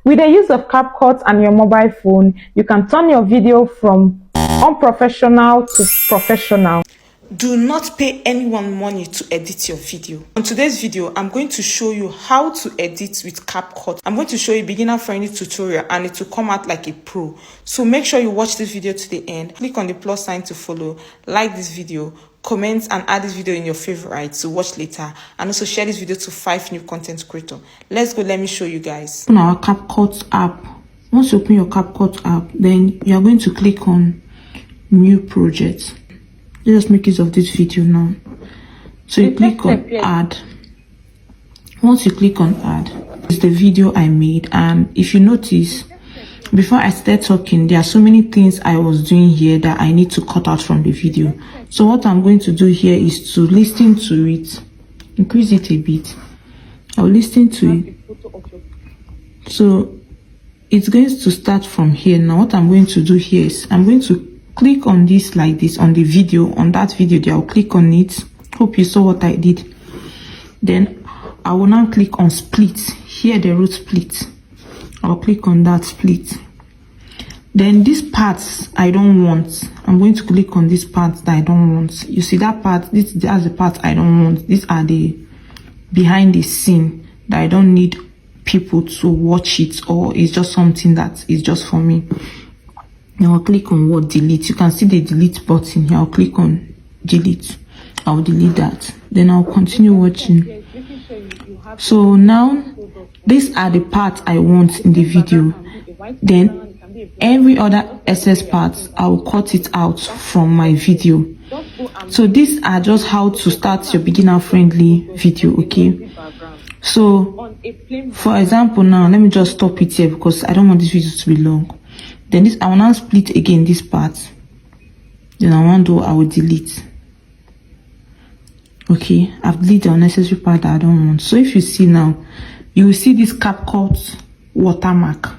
With the use of CapCut and your mobile phone, you can turn your video from unprofessional to professional. Do not pay anyone money to edit your video. On today's video, I'm going to show you how to edit with CapCut. I'm going to show you a beginner-friendly tutorial and it will come out like a pro. So make sure you watch this video to the end. Click on the plus sign to follow, like this video, comment and add this video in your favorites to watch later, and also share this video to 5 new content creators. Let's go, let me show you guys. Open our CapCut app. Once you open your CapCut app, then you are going to click on new project. Let's make use of this video now. So you click on add. Once you click on add, it's the video I made, and if you notice, before I start talking, there are so many things I was doing here that I need to cut out from the video. So what I'm going to do here is to listen to it, increase it a bit. I'll listen to it. So it's going to start from here. Now what I'm going to do here is I'm going to click on this like this on the video, on that video there. I'll click on it. Hope you saw what I did. Then I will now click on split. Here they wrote split. I'll click on that split. Then these parts I don't want. I'm going to click on this part that I don't want. You see that part? That's the part I don't want. These are the behind the scene that I don't need people to watch it, or it's just something that is just for me. Now I'll click on what delete. You can see the delete button here. I'll click on delete. I'll delete that. Then I'll continue watching. So now these are the parts I want in the video. Then every other excess parts I will cut it out from my video. So these are just how to start your beginner friendly video, okay? So for example, now let me just stop it here because I don't want this video to be long. Then this I will now split again this part. Then I will delete. Okay, I've deleted the unnecessary part that I don't want. So if you see now, you will see this CapCut watermark.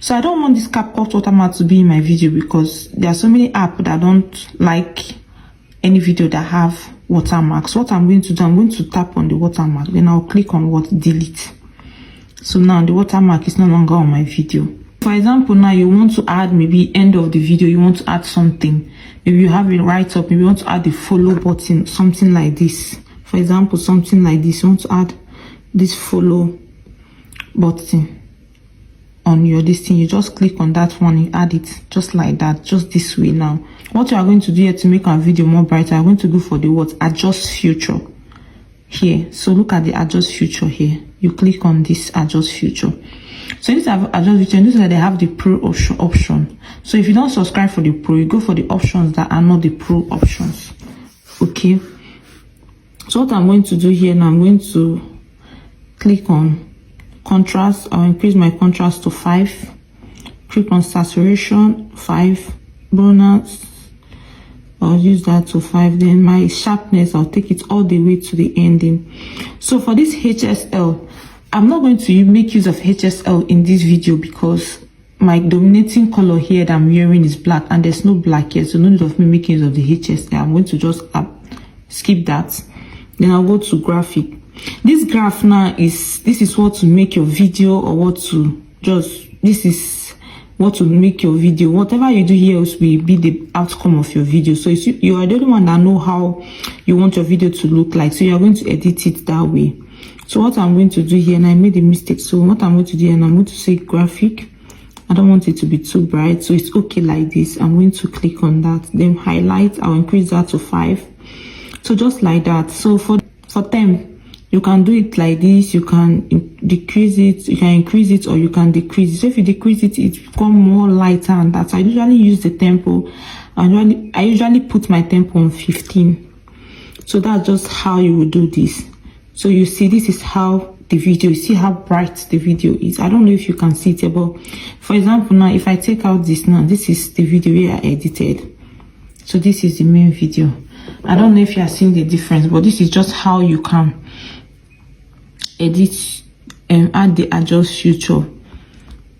So I don't want this CapCut watermark to be in my video because there are so many apps that don't like any video that have watermarks. What I'm going to do, I'm going to tap on the watermark. Then I'll click on what delete. So now the watermark is no longer on my video. For example, now you want to add maybe end of the video, you want to add something. Maybe you have a write up, maybe you want to add the follow button, something like this. For example, something like this. You want to add this follow button on your this thing. You just click on that one, you add it just like that, just this way. Now what you are going to do here to make our video more brighter, I'm going to go for the what adjust future here. So look at the adjust future here. You click on this adjust future. So this have adjust future, and this is that they have the pro option. So if you don't subscribe for the pro, you go for the options that are not the pro options. Okay, so what I'm going to do here now, I'm going to click on contrast. I'll increase my contrast to 5. Click on saturation 5. Brightness, I'll use that to 5. Then my sharpness, I'll take it all the way to the ending. So for this HSL, I'm not going to make use of HSL in this video because my dominating color here that I'm wearing is black and there's no black here, so no need of me making use of the HSL. I'm going to just skip that. Then I'll go to graphic. This graph now this is what to make your video, or what to just, this is what to make your video. Whatever you do here will be the outcome of your video. So you are the only one that know how you want your video to look like, so you are going to edit it that way. So what I'm going to do here, and I made a mistake, so what I'm going to do here, and I'm going to say graphic. I don't want it to be too bright, so it's okay like this. I'm going to click on that. Then highlight, I'll increase that to 5. So just like that. So for them, you can do it like this. You can decrease it, you can increase it, or you can decrease it. So if you decrease it, it becomes more lighter, and that I usually use the tempo. I usually put my tempo on 15. So that's just how you will do this. So you see, this is how the video, you see how bright the video is. I don't know if you can see it, but for example, now if I take out this, now this is the video where I edited. So this is the main video. I don't know if you are seeing the difference, but this is just how you can edit and add the adjust future.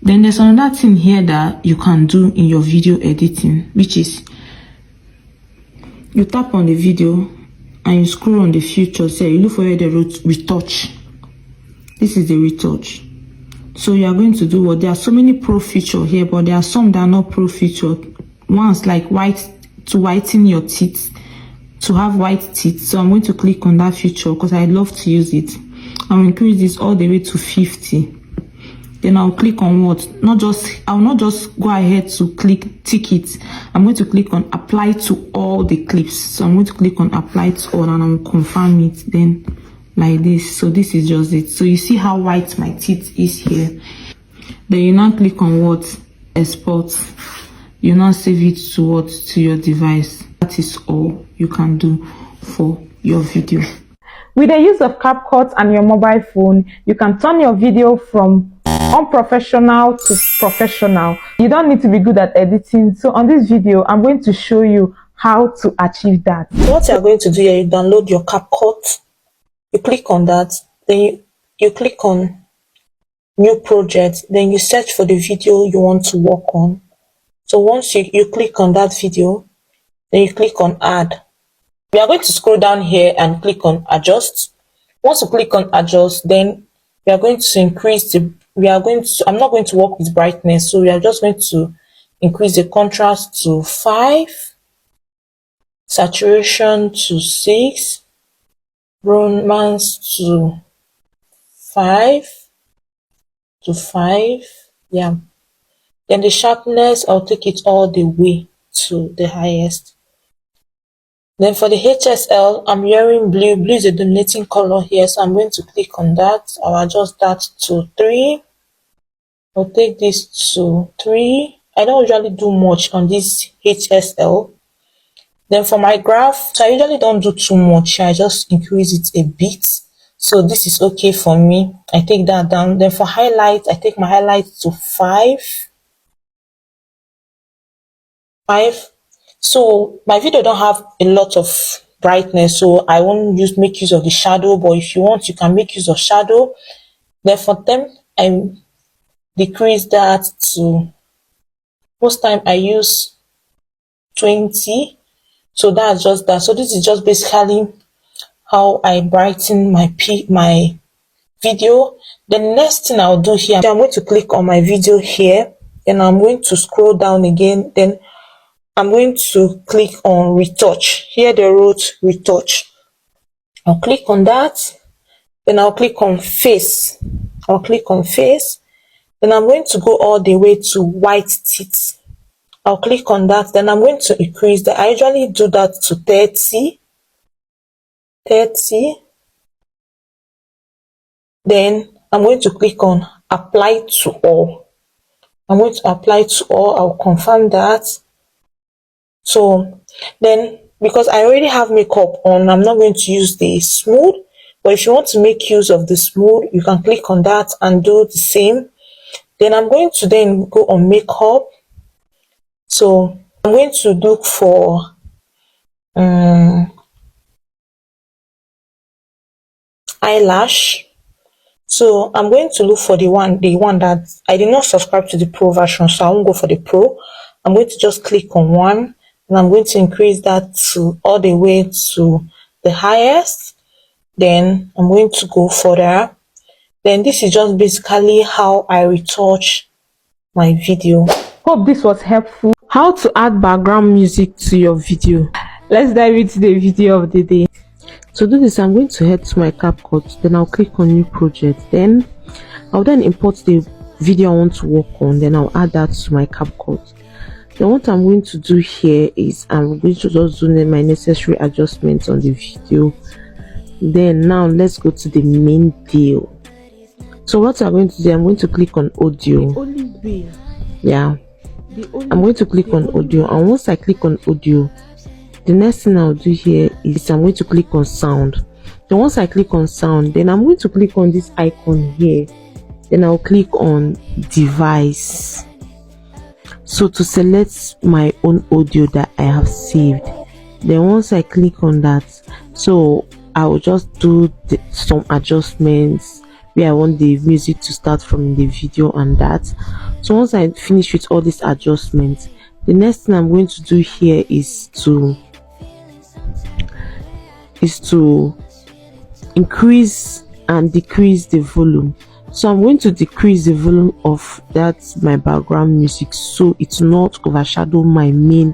Then there's another thing here that you can do in your video editing, which is you tap on the video and you scroll on the future. So you look for where the retouch. This is the retouch. So you are going to do what? There are so many pro feature here, but there are some that are not pro feature. One's like to whiten your teeth, to have white teeth. So I'm going to click on that feature because I love to use it. I'll increase this all the way to 50. Then I'll click on what? I'll not just go ahead to tick it. I'm going to click on apply to all the clips. So I'm going to click on apply to all and I'll confirm it. Then like this. So this is just it. So you see how white my teeth is here. Then you now click on what? Export. You now save it to what? To your device. That is all you can do for your video. With the use of CapCut and your mobile phone, you can turn your video from unprofessional to professional. You don't need to be good at editing. So on this video, I'm going to show you how to achieve that. So what you are going to do here, you download your CapCut. You click on that, then you click on new project, then you search for the video you want to work on. So once you click on that video, then you click on add. We are going to scroll down here and click on adjust. Once you click on adjust, then we are going to increase I'm not going to work with brightness, so we are just going to increase the contrast to 5, saturation to 6, romance to 5, yeah. Then the sharpness, I'll take it all the way to the highest. Then for the HSL, I'm wearing blue. Blue is a dominating color here, so I'm going to click on that. I'll adjust that to 3. I'll take this to 3. I don't usually do much on this HSL. Then for my graph, so I usually don't do too much. I just increase it a bit. So this is okay for me. I take that down. Then for highlight, I take my highlight to 5. So my video don't have a lot of brightness, so I won't make use of the shadow, but if you want, you can make use of shadow. Then for them, I decrease that to, most time I use 20. So that's just that. So this is just basically how I brighten my video. The next thing I'll do here, I'm going to click on my video here, and I'm going to scroll down again. Then I'm going to click on retouch. Here they wrote retouch. I'll click on that. Then I'll click on face. I'll click on face. Then I'm going to go all the way to white teeth. I'll click on that. Then I'm going to increase that. I usually do that to 30. Then I'm going to click on apply to all. I'm going to apply to all. I'll confirm that. So then, because I already have makeup on, I'm not going to use the smooth. But if you want to make use of the smooth, you can click on that and do the same. Then I'm going to then go on makeup. So I'm going to look for eyelash. So I'm going to look for the one that I did not subscribe to the pro version, so I won't go for the pro. I'm going to just click on one, and I'm going to increase that to all the way to the highest. Then I'm going to go further. Then this is just basically how I retouch my video. Hope this was helpful. How to add background music to your video. Let's dive into the video of the day. To do this, I'm going to head to my CapCut, then I'll click on new project, then I'll then import the video I want to work on, then I'll add that to my CapCut. Then what I'm going to do here is I'm going to just do my necessary adjustments on the video. Then now let's go to the main deal. So what I'm going to do, I'm going to click on audio. Yeah, I'm going to click on audio, and once I click on audio, the next thing I'll do here is I'm going to click on sound. Then once I click on sound, then I'm going to click on this icon here. Then I'll click on device. So to select my own audio that I have saved. Then once I click on that, so I will just do some adjustments where I want the music to start from the video and that. So once I finish with all these adjustments, the next thing I'm going to do here is to increase and decrease the volume. So I'm going to decrease the volume of that my background music so it's not overshadow my main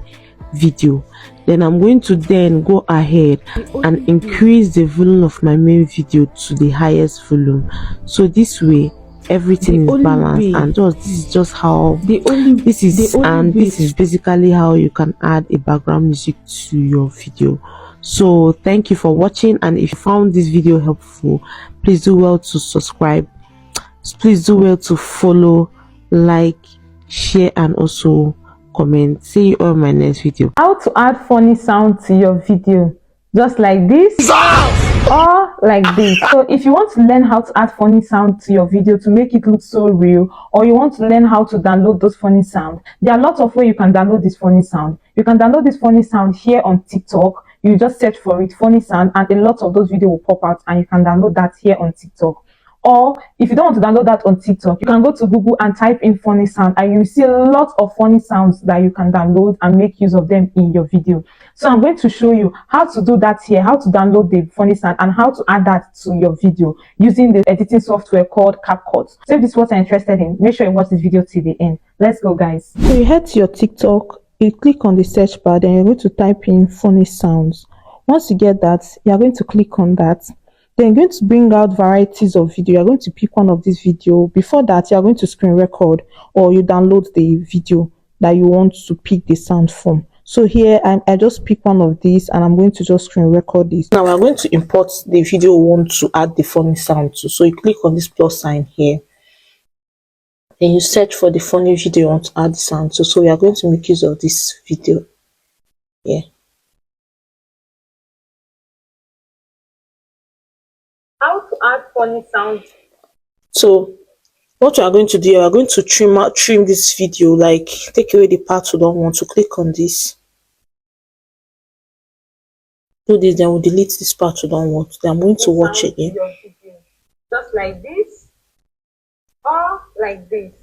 video. Then I'm going to then go ahead and increase the volume of my main video to the highest volume, so this way everything is balanced. And this is just how this is basically how you can add a background music to your video. So thank you for watching, and if you found this video helpful, please do well to subscribe, please do well to follow, like, share, and also comment. See you on my next video. How to add funny sound to your video, just like this or like this. So if you want to learn how to add funny sound to your video to make it look so real, or you want to learn how to download those funny sound, there are lots of ways you can download this funny sound. You can download this funny sound here on TikTok. You just search for it, funny sound, and a lot of those videos will pop out, and you can download that here on TikTok. Or if you don't want to download that on TikTok, you can go to Google and type in funny sound, and you see a lot of funny sounds that you can download and make use of them in your video. So I'm going to show you how to do that here, how to download the funny sound and how to add that to your video using the editing software called CapCut. So if this is what you're interested in, make sure you watch this video till the end. Let's go, guys. So you head to your TikTok, you click on the search bar, then you're going to type in funny sounds. Once you get that, you're going to click on that. Then you're going to bring out varieties of video. You're going to pick one of this video. Before that, you're going to screen record, or you download the video that you want to pick the sound from. So here I just pick one of these, and I'm going to just screen record this. Now we're going to import the video we want to add the funny sound to. So you click on this plus sign here. Then you search for the funny video you want to add the sound to. So we are going to make use of this video here. How to add funny sound. So what you are going to do, you are going to trim this video, like take away the parts you don't want to. Click on this, do this, then we'll delete this part you don't want. Then I'm going to watch again. Just like this or like this.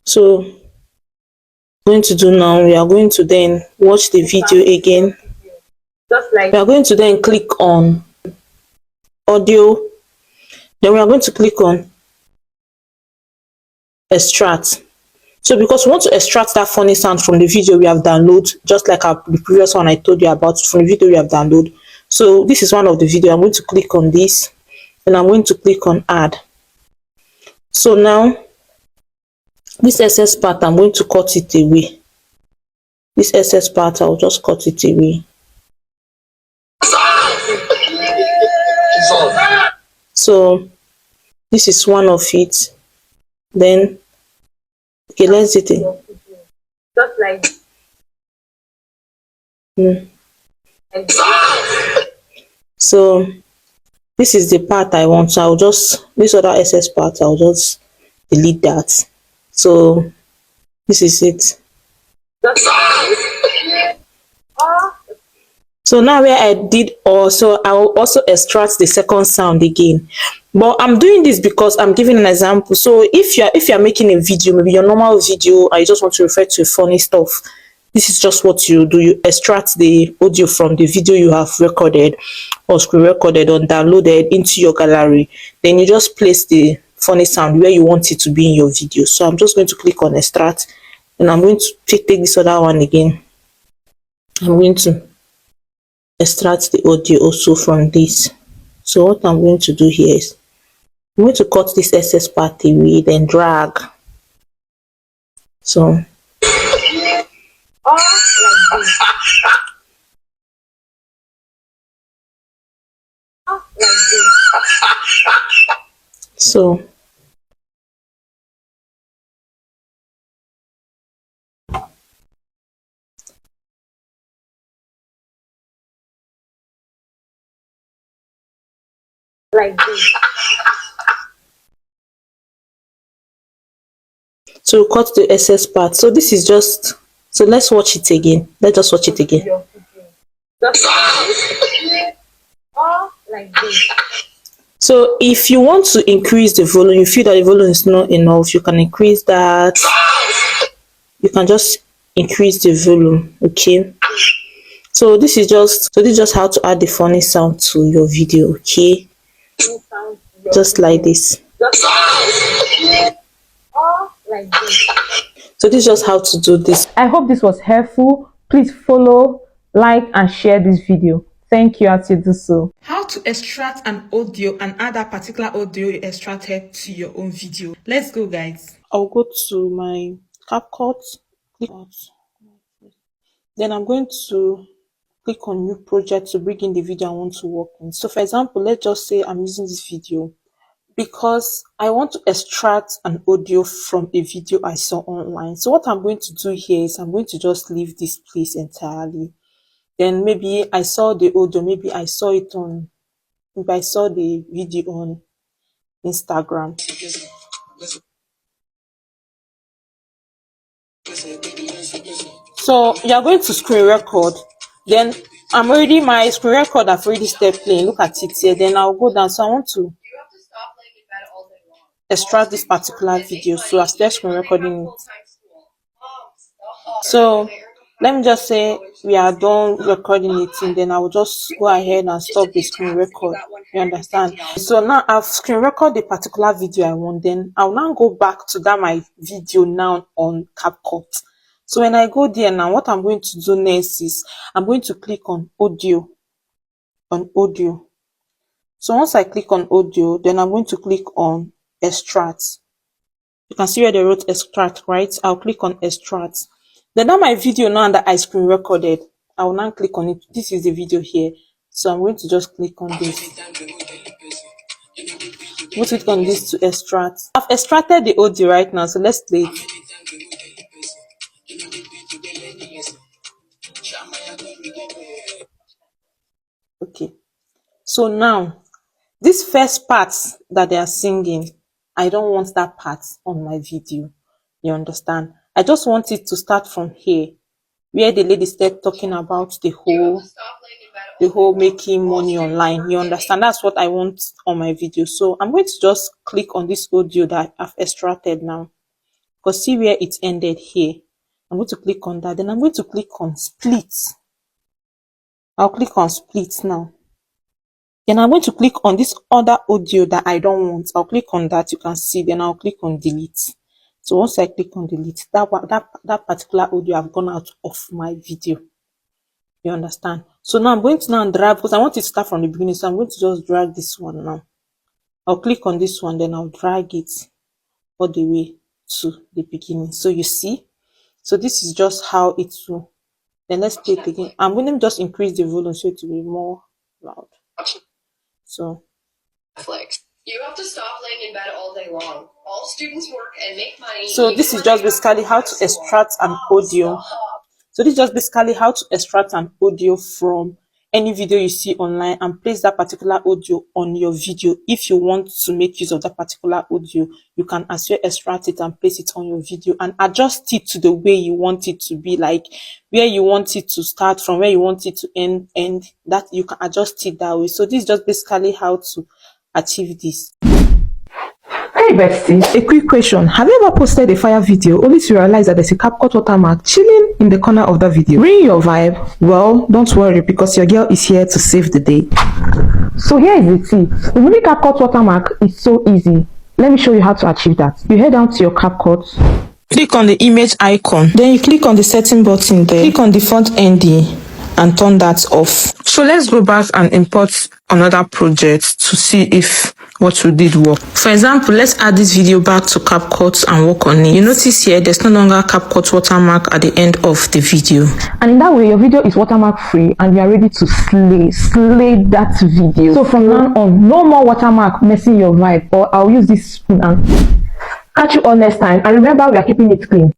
So going to do now, we are going to then watch the video again. Just like we are going to then click on audio, then we are going to click on extract. So because we want to extract that funny sound from the video we have downloaded, just like the previous one I told you about, from the video we have downloaded. So this is one of the video. I'm going to click on this, and I'm going to click on add. So now this excess part, I'm going to cut it away. This excess part, I'll just cut it away. So this is one of it. Then okay, let's do it. Just like So this is the part I want. So I'll just, this other excess part, I'll just delete that. So this is it. So now where I did also, I will also extract the second sound again. But I'm doing this because I'm giving an example. So if you're making a video, maybe your normal video, I just want to refer to funny stuff, this is just what you do. You extract the audio from the video you have recorded or screen recorded or downloaded into your gallery. Then you just place the funny sound where you want it to be in your video. So I'm just going to click on extract, and I'm going to take this other one again. I'm going to extract the audio also from this. So what I'm going to do here is I'm going to cut this excess part away, then drag. So so like this. So cut the excess part. So this is just, so let's watch it again. Let's just watch it again. Like this. So if you want to increase the volume, you feel that the volume is not enough, you can increase that. You can just increase the volume, okay? So this is just how to add the funny sound to your video, okay? Just like this. So this is just how to do this. I hope this was helpful. Please follow, like, and share this video. Thank you as you do so. How to extract an audio and add that particular audio you extracted to your own video. Let's go, guys. I'll go to my CapCut, click on, then I'm going to click on new project to bring in the video I want to work in. So for example, let's just say I'm using this video because I want to extract an audio from a video I saw online. So what I'm going to do here is I'm going to just leave this place entirely. Then maybe I saw the audio, maybe I saw the video on Instagram. So you're going to screen record. Then my screen record, I've already started playing. Look at it here. Then I'll go down. So I want to extract this particular video. So I start screen recording it. So let me just say we are done recording it, and then I will just go ahead and stop the screen record. You understand? So now I've screen recorded the particular video I want. Then I'll now go back to that my video now on CapCut. So when I go there now, what I'm going to do next is I'm going to click on audio. So once I click on audio, then I'm going to click on extract. You can see where they wrote extract, right? I'll click on extract. Then now my video now that I screen recorded, I will now click on it. This is the video here. So I'm going to just click on this. We'll click on this to extract. I've extracted the audio right now, so let's play it. Okay. So now, this first part that they are singing, I don't want that part on my video. You understand? I just want it to start from here, where the lady started talking about the whole making money online. You understand? That's what I want on my video. So I'm going to just click on this audio that I've extracted now. Because see where it ended here. I'm going to click on that. Then I'm going to click on split. I'll click on split now. Then I'm going to click on this other audio that I don't want. I'll click on that. You can see. Then I'll click on delete. So once I click on delete, that particular audio have gone out of my video. You understand? So now I'm going to now drag, because I want it to start from the beginning. So I'm going to just drag this one now. I'll click on this one, then I'll drag it all the way to the beginning. So you see? So this is just how it will. Then let's play it again. I'm going to just increase the volume so it will be more loud. So you have to stop laying in bed all day long. All students work and make money. So this is just basically how to extract an audio. So this is just basically how to extract an audio from any video you see online and place that particular audio on your video. If you want to make use of that particular audio, you can as well extract it and place it on your video and adjust it to the way you want it to be, like where you want it to start from, where you want it to end, and that you can adjust it that way. So this is just basically how to achieve this. Hey bestie, a quick question. Have you ever posted a fire video only to realize that there's a CapCut watermark chilling in the corner of the video? Ruin your vibe? Well, don't worry, because your girl is here to save the day. So here is the tip. Removing CapCut watermark is so easy. Let me show you how to achieve that. You head down to your CapCut. Click on the image icon. Then you click on the setting button there. Click on the font ND and turn that off. So let's go back and import another project to see if what we did work. For example, let's add this video back to CapCut and work on it. You notice here there's no longer CapCut watermark at the end of the video. And in that way, your video is watermark free and you are ready to slay that video. So from now on, no more watermark messing your vibe, or I'll use this spoon and catch you all next time. And remember, we are keeping it clean.